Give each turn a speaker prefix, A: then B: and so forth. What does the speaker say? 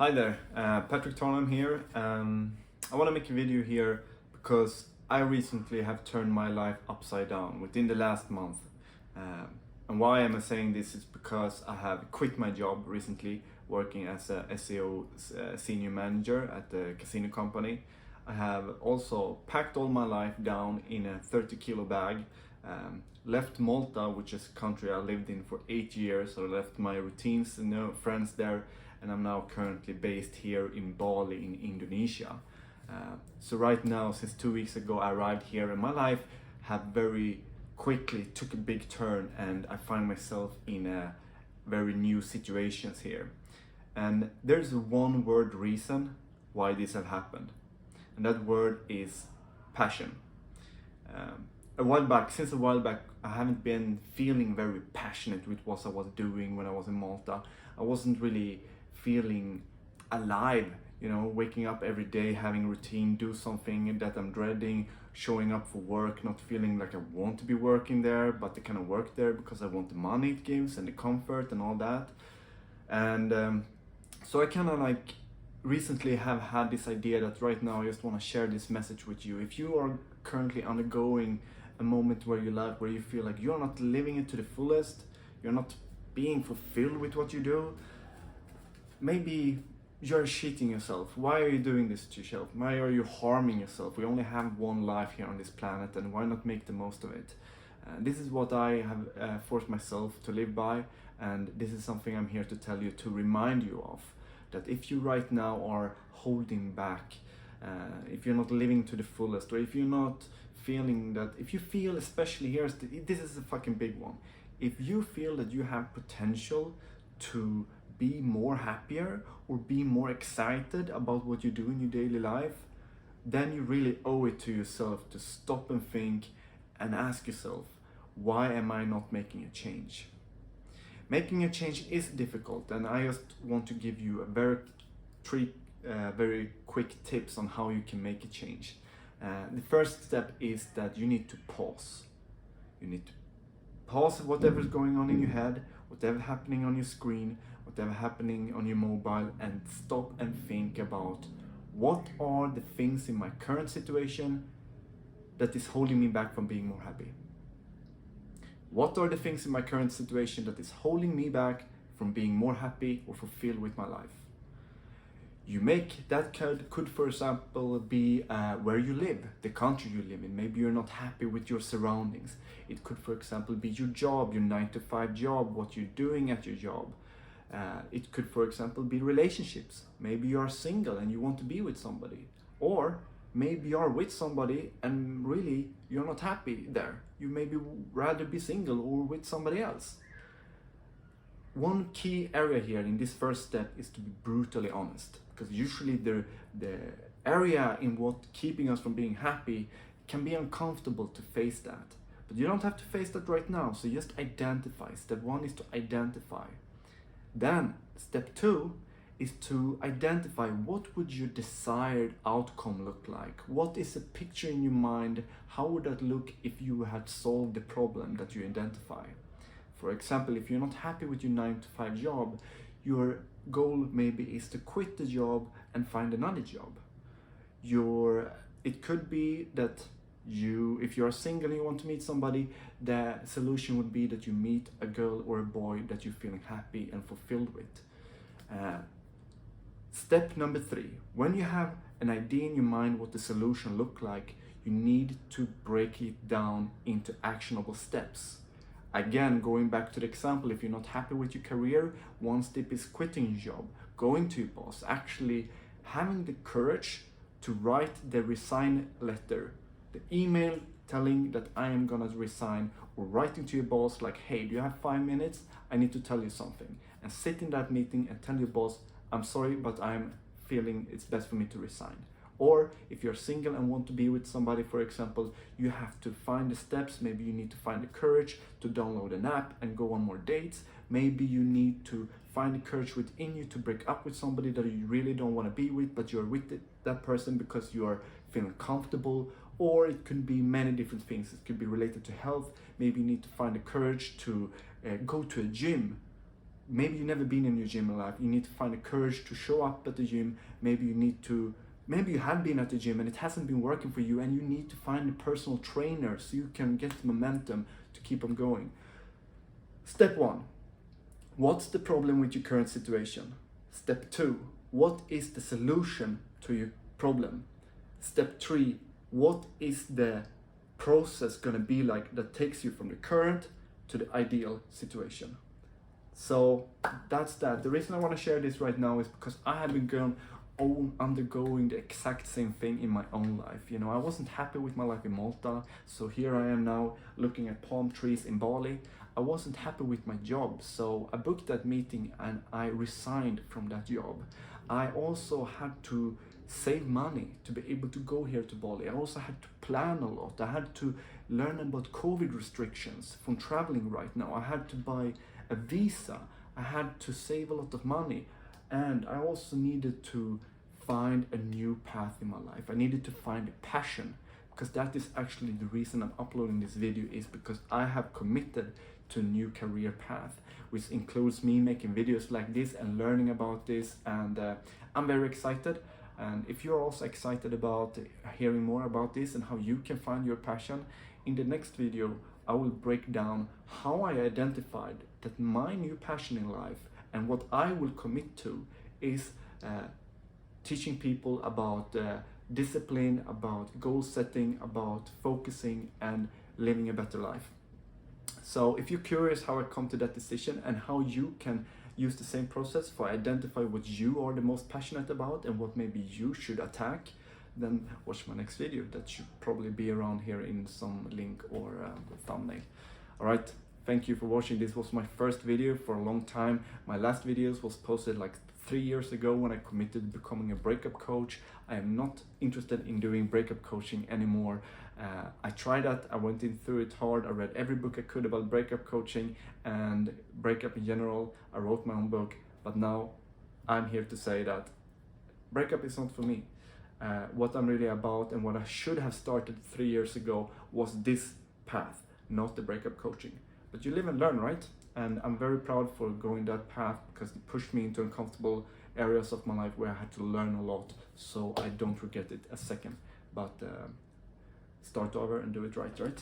A: Hi there, Patrick Tornham here. I want to make a video here because I recently have turned my life upside down within the last month. And why am I saying this is because I have quit my job recently working as a SEO senior manager at the casino company. I have also packed all my life down in a 30-kilo bag, left Malta, which is a country I lived in for 8 years. So I left my routines and friends there, and I'm now currently based here in Bali in Indonesia. So right now, since 2 weeks ago, I arrived here and my life have very quickly took a big turn, and I find myself in a very new situations here. And there's a one word reason why this have happened, and that word is passion. Since a while back, I haven't been feeling very passionate with what I was doing when I was in Malta. I wasn't really feeling alive, waking up every day, having routine, do something that I'm dreading, showing up for work, not feeling like I want to be working there, but I kind of work there because I want the money it gives and the comfort and all that. And so I kind of recently have had this idea that right now I just want to share this message with you. If you are currently undergoing a moment where you feel like you're not living it to the fullest, you're not being fulfilled with what you do, maybe you're cheating yourself. Why are you doing this to yourself? Why are you harming yourself? We only have one life here on this planet, and why not make the most of it? This is what I have forced myself to live by, and this is something I'm here to tell you, to remind you of, that if you right now are holding back, if you're not living to the fullest, or if you're not feeling that, if you feel, especially here, this is a fucking big one. If you feel that you have potential to be more happier or be more excited about what you do in your daily life, then you really owe it to yourself to stop and think and ask yourself, why am I not making a change? Making a change is difficult, and I just want to give you very quick tips on how you can make a change. The first step is that you need to pause. You need to pause whatever's going on in your head, whatever happening on your screen, whatever happening on your mobile, and stop and think about, what are the things in my current situation that is holding me back from being more happy? What are the things in my current situation that is holding me back from being more happy or fulfilled with my life? That could for example be where you live, the country you live in. Maybe you're not happy with your surroundings. It could for example be your job, your 9-to-5 job, what you're doing at your job. It could for example be relationships. Maybe you are single and you want to be with somebody, or maybe you are with somebody and really you're not happy there. You maybe rather be single or with somebody else. One key area here in this first step is to be brutally honest, because usually the area in what keeping us from being happy can be uncomfortable to face that. But you don't have to face that right now, so just identify. Step one is to identify. Then step two is to identify, what would your desired outcome look like? What is a picture in your mind? How would that look if you had solved the problem that you identify? For example, if you're not happy with your 9-to-5 job, your goal maybe is to quit the job and find another job. It could be that if you're single and you want to meet somebody, the solution would be that you meet a girl or a boy that you're feeling happy and fulfilled with. Step number 3, when you have an idea in your mind what the solution look like, you need to break it down into actionable steps. Again, going back to the example, if you're not happy with your career, one step is quitting your job, going to your boss, actually having the courage to write the resign letter, the email telling that I am gonna resign, or writing to your boss like, hey, do you have 5 minutes? I need to tell you something. And sit in that meeting and tell your boss, I'm sorry, but I'm feeling it's best for me to resign. Or if you're single and want to be with somebody, for example, you have to find the steps. Maybe you need to find the courage to download an app and go on more dates. Maybe you need to find the courage within you to break up with somebody that you really don't want to be with, but you're with that person because you are feeling comfortable. Or it could be many different things. It could be related to health. Maybe you need to find the courage to go to a gym maybe you've never been in your gym in life. You need to find the courage to show up at the gym. Maybe you have been at the gym and it hasn't been working for you, and you need to find a personal trainer so you can get the momentum to keep on going. Step 1, what's the problem with your current situation? Step 2, what is the solution to your problem? Step 3, what is the process gonna be like that takes you from the current to the ideal situation? So that's that. The reason I want to share this right now is because I have been undergoing the exact same thing in my own life. You know, I wasn't happy with my life in Malta, so here I am now looking at palm trees in Bali. I wasn't happy with my job, so I booked that meeting and I resigned from that job. I also had to save money to be able to go here to Bali. I also had to plan a lot. I had to learn about COVID restrictions from traveling right now. I had to buy a visa. I had to save a lot of money, and I also needed to find a new path in my life. I needed to find a passion, because that is actually the reason I'm uploading this video, is because I have committed to a new career path, which includes me making videos like this and learning about this, and I'm very excited. And if you're also excited about hearing more about this and how you can find your passion, in the next video I will break down how I identified that my new passion in life, and what I will commit to is teaching people about discipline, about goal setting, about focusing and living a better life. So if you're curious how I come to that decision and how you can use the same process for identify what you are the most passionate about and what maybe you should attack, then watch my next video. That should probably be around here in some link or thumbnail. All right, thank you for watching. This was my first video for a long time. My last videos was posted like 3 years ago when I committed to becoming a breakup coach. I am not interested in doing breakup coaching anymore. I tried that, I went in through it hard. I read every book I could about breakup coaching and breakup in general. I wrote my own book, but now I'm here to say that breakup is not for me. What I'm really about and what I should have started 3 years ago was this path, not the breakup coaching. But you live and learn, right? And I'm very proud for going that path, because it pushed me into uncomfortable areas of my life where I had to learn a lot, so I don't regret it a second. But start over and do it right?